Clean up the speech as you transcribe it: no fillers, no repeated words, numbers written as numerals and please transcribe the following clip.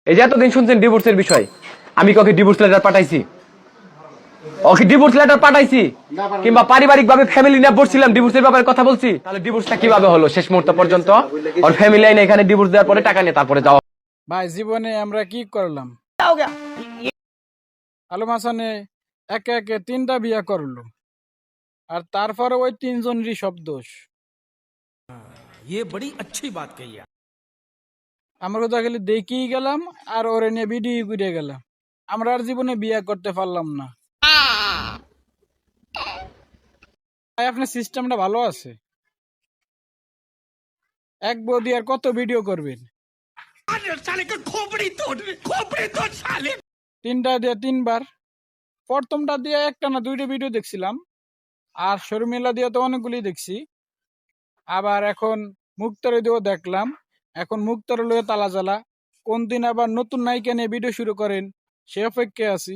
এই যে এতদিন শুনছেন ডিভোর্সের বিষয়, আমি কি ওকে ডিভোর্স লেটার পাঠাইছি? ওকে ডিভোর্স লেটার পাঠাইছি কিংবা পারিবারিক ভাবে ফ্যামিলি নিয়ে বসছিলাম ডিভোর্সের ব্যাপারে কথা বলছি? তাহলে ডিভোর্সটা কিভাবে হলো শেষ মুহূর্ত পর্যন্ত? ওর ফ্যামিলি আইনে এখানে ডিভোর্স দেওয়ার পরে টাকা নিয়ে তারপরে যাওয়া। ভাই জীবনে আমরা কি করলাম? আলম হাসানে একে একে 3টা বিয়া করলো, আর তারপরে ওই 3জনেরই সব দোষ। ये बड़ी अच्छी बात कही है। আমরা কথা খালি দেখেই গেলাম আর ওরে নিয়ে ভিডিও করে গেলাম। আমরা আর জীবনে বিয়া করতে পারলাম না। ভাই আপনার সিস্টেমটা ভালো আছে। এক বৌদি আর কত ভিডিও করবেন? 3টা দিয়ে 3বার, প্রথমটা দিয়ে একটা না 2টা ভিডিও দেখছিলাম, আর শর্মিলা দিয়ে তো অনেকগুলি দেখছি। আবার এখন মুক্তারে দিয়েও দেখলাম। এখন মুক্তার লয়ে তালা জ্বালা। কোন দিন আবার নতুন নায়িকা নিয়ে ভিডিও শুরু করেন সে অপেক্ষায় আছি।